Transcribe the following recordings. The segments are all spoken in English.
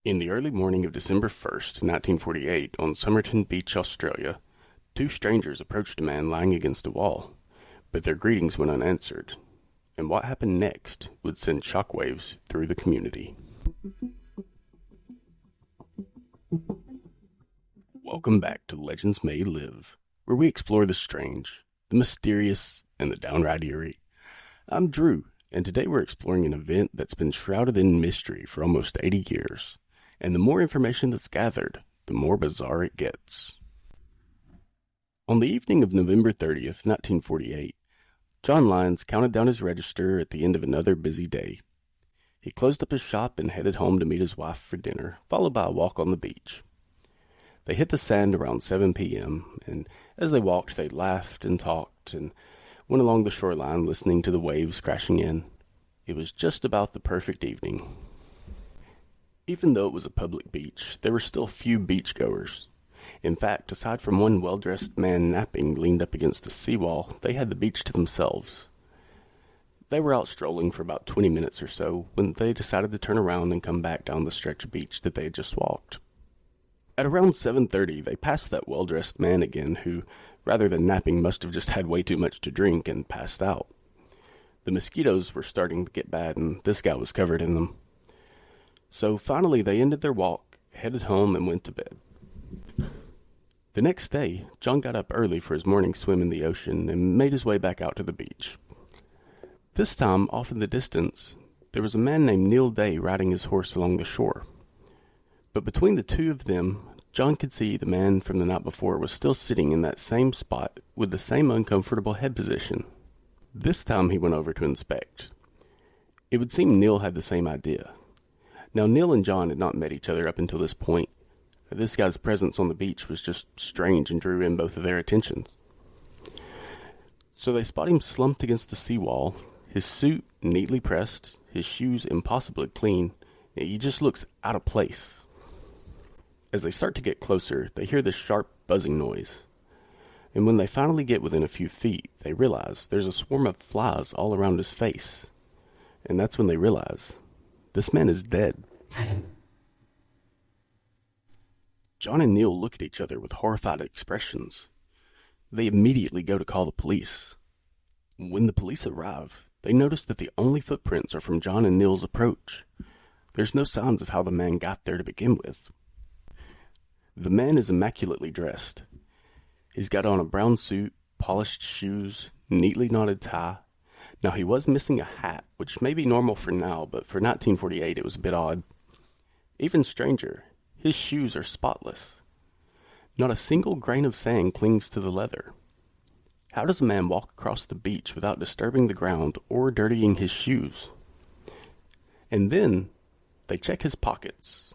In the early morning of December 1st, 1948, on Somerton Beach, Australia, two strangers approached a man lying against a wall, but their greetings went unanswered, and what happened next would send shockwaves through the community. Welcome back to Legends May Live, where we explore the strange, the mysterious, and the downright eerie. I'm Drew, and today we're exploring an event that's been shrouded in mystery for almost 80 years. And the more information that's gathered, the more bizarre it gets. On the evening of November 30th, 1948, John Lyons counted down his register at the end of another busy day. He closed up his shop and headed home to meet his wife for dinner, followed by a walk on the beach. They hit the sand around 7 p.m., and as they walked, they laughed and talked and went along the shoreline listening to the waves crashing in. It was just about the perfect evening. Even though it was a public beach, there were still few beachgoers. In fact, aside from one well-dressed man napping leaned up against a seawall, they had the beach to themselves. They were out strolling for about 20 minutes or so when they decided to turn around and come back down the stretch of beach that they had just walked. At around 7:30, they passed that well-dressed man again who, rather than napping, must have just had way too much to drink and passed out. The mosquitoes were starting to get bad, and this guy was covered in them. So finally they ended their walk, headed home, and went to bed. The next day, John got up early for his morning swim in the ocean and made his way back out to the beach. This time, off in the distance, there was a man named Neil Day riding his horse along the shore. But between the two of them, John could see the man from the night before was still sitting in that same spot with the same uncomfortable head position. This time he went over to inspect. It would seem Neil had the same idea. Now, Neil and John had not met each other up until this point. This guy's presence on the beach was just strange and drew in both of their attentions. So they spot him slumped against the seawall, his suit neatly pressed, his shoes impossibly clean. He just looks out of place. As they start to get closer, they hear this sharp buzzing noise. And when they finally get within a few feet, they realize there's a swarm of flies all around his face. And that's when they realize this man is dead. John and Neil look at each other with horrified expressions. They immediately go to call the police. When the police arrive, they notice that the only footprints are from John and Neil's approach. There's no signs of how the man got there to begin with. The man is immaculately dressed. He's got on a brown suit, polished shoes, neatly knotted tie. Now, he was missing a hat, which may be normal for now, but for 1948 it was a bit odd. Even stranger, his shoes are spotless. Not a single grain of sand clings to the leather. How does a man walk across the beach without disturbing the ground or dirtying his shoes? And then, they check his pockets.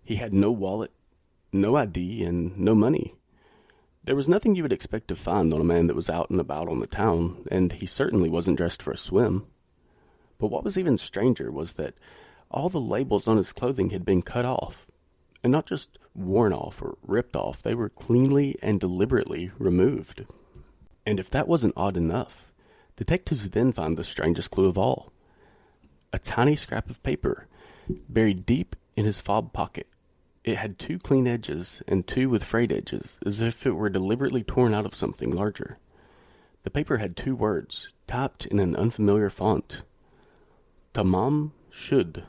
He had no wallet, no ID, and no money. There was nothing you would expect to find on a man that was out and about on the town, and he certainly wasn't dressed for a swim. But what was even stranger was that all the labels on his clothing had been cut off, and not just worn off or ripped off, they were cleanly and deliberately removed. And if that wasn't odd enough, detectives then found the strangest clue of all. A tiny scrap of paper, buried deep in his fob pocket. It had two clean edges and two with frayed edges, as if it were deliberately torn out of something larger. The paper had two words, typed in an unfamiliar font. Tamám Shud.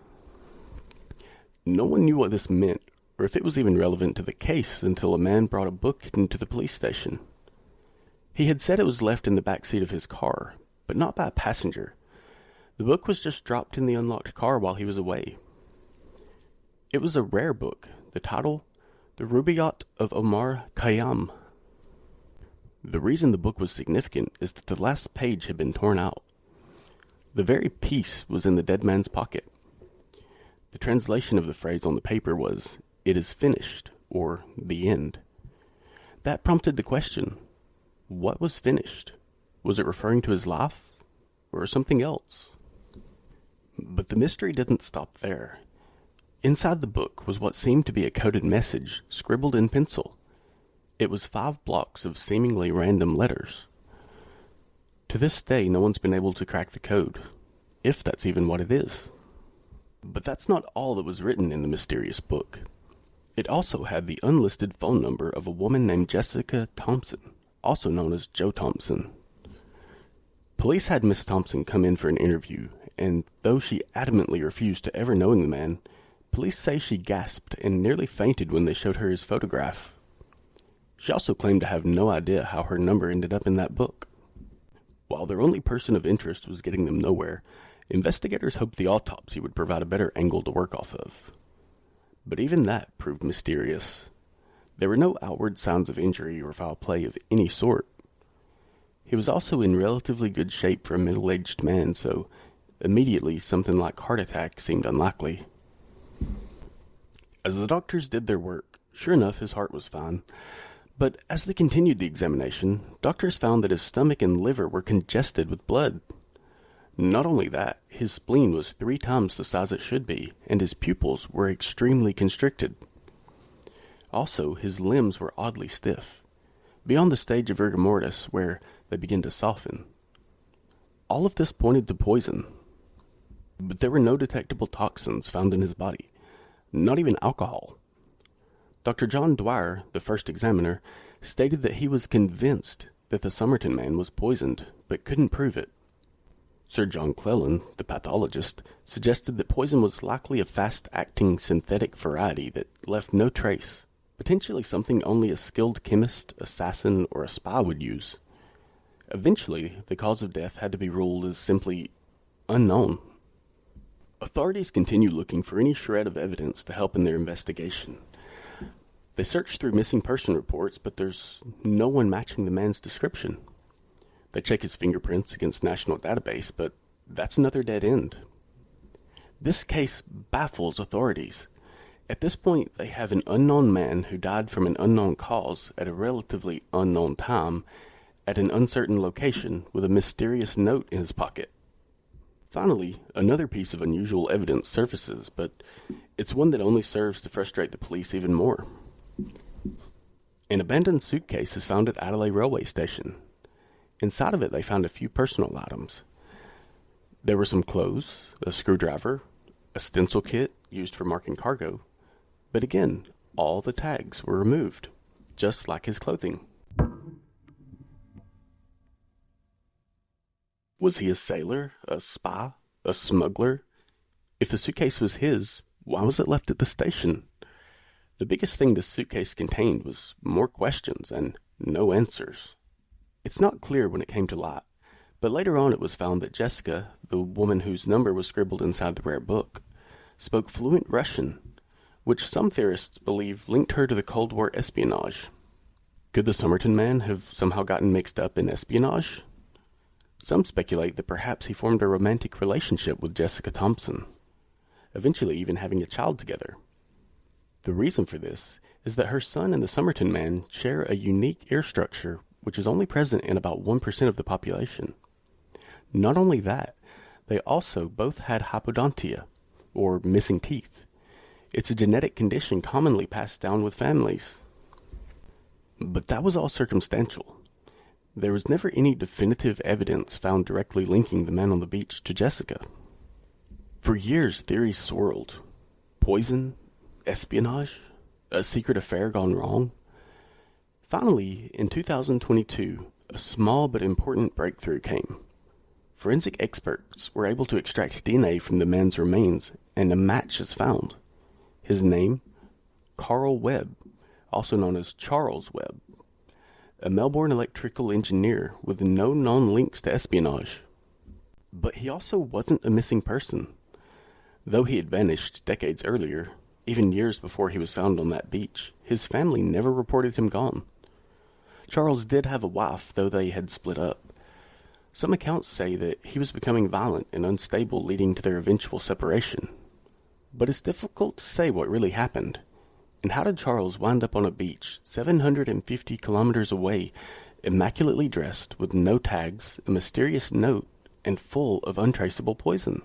No one knew what this meant, or if it was even relevant to the case until a man brought a book into the police station. He had said it was left in the back seat of his car, but not by a passenger. The book was just dropped in the unlocked car while he was away. It was a rare book. The title, The Rubaiyat of Omar Khayyam. The reason the book was significant is that the last page had been torn out. The very piece was in the dead man's pocket. The translation of the phrase on the paper was, "It is finished," or "the end." That prompted the question, what was finished? Was it referring to his life, or something else? But the mystery didn't stop there. Inside the book was what seemed to be a coded message, scribbled in pencil. It was 5 blocks of seemingly random letters. To this day, no one's been able to crack the code, if that's even what it is. But that's not all that was written in the mysterious book. It also had the unlisted phone number of a woman named Jessica Thompson, also known as Joe Thompson. Police had Miss Thompson come in for an interview, and though she adamantly refused to ever knowing the man, police say she gasped and nearly fainted when they showed her his photograph. She also claimed to have no idea how her number ended up in that book. While their only person of interest was getting them nowhere, investigators hoped the autopsy would provide a better angle to work off of. But even that proved mysterious. There were no outward signs of injury or foul play of any sort. He was also in relatively good shape for a middle-aged man, so immediately something like heart attack seemed unlikely. As the doctors did their work, sure enough his heart was fine, but as they continued the examination, doctors found that his stomach and liver were congested with blood. Not only that, his spleen was 3 times the size it should be, and his pupils were extremely constricted. Also, his limbs were oddly stiff, beyond the stage of rigor mortis where they begin to soften. All of this pointed to poison, but there were no detectable toxins found in his body, not even alcohol. Dr. John Dwyer, the first examiner, stated that he was convinced that the Somerton man was poisoned, but couldn't prove it. Sir John Cleland, the pathologist, suggested that poison was likely a fast-acting synthetic variety that left no trace, potentially something only a skilled chemist, assassin, or a spy would use. Eventually, the cause of death had to be ruled as simply unknown. Authorities continued looking for any shred of evidence to help in their investigation. They searched through missing person reports, but there's no one matching the man's description. They check his fingerprints against national database, but that's another dead end. This case baffles authorities. At this point, they have an unknown man who died from an unknown cause at a relatively unknown time at an uncertain location with a mysterious note in his pocket. Finally, another piece of unusual evidence surfaces, but it's one that only serves to frustrate the police even more. An abandoned suitcase is found at Adelaide railway station. Inside of it, they found a few personal items. There were some clothes, a screwdriver, a stencil kit used for marking cargo, but again, all the tags were removed, just like his clothing. Was he a sailor, a spy, a smuggler? If the suitcase was his, why was it left at the station? The biggest thing this suitcase contained was more questions and no answers. It's not clear when it came to light, but later on it was found that Jessica, the woman whose number was scribbled inside the rare book, spoke fluent Russian, which some theorists believe linked her to the Cold War espionage. Could the Somerton man have somehow gotten mixed up in espionage? Some speculate that perhaps he formed a romantic relationship with Jessica Thompson, eventually even having a child together. The reason for this is that her son and the Somerton man share a unique ear structure which is only present in about 1% of the population. Not only that, they also both had hypodontia, or missing teeth. It's a genetic condition commonly passed down with families. But that was all circumstantial. There was never any definitive evidence found directly linking the man on the beach to Jessica. For years, theories swirled. Poison? Espionage? A secret affair gone wrong? Finally, in 2022, a small but important breakthrough came. Forensic experts were able to extract DNA from the man's remains, and a match is found. His name? Carl Webb, also known as Charles Webb, a Melbourne electrical engineer with no known links to espionage. But he also wasn't a missing person. Though he had vanished decades earlier, even years before he was found on that beach, his family never reported him gone. Charles did have a wife, though they had split up. Some accounts say that he was becoming violent and unstable, leading to their eventual separation. But it's difficult to say what really happened. And how did Charles wind up on a beach 750 kilometers away, immaculately dressed, with no tags, a mysterious note, and full of untraceable poison?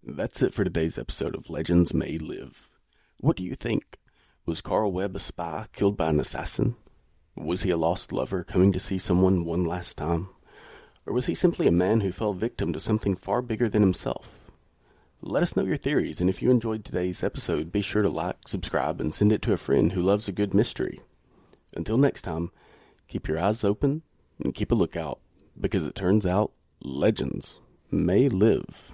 That's it for today's episode of Legends May Live. What do you think? Was Carl Webb a spy killed by an assassin? Was he a lost lover coming to see someone one last time? Or was he simply a man who fell victim to something far bigger than himself? Let us know your theories, and if you enjoyed today's episode, be sure to like, subscribe, and send it to a friend who loves a good mystery. Until next time, keep your eyes open and keep a lookout, because it turns out legends may live.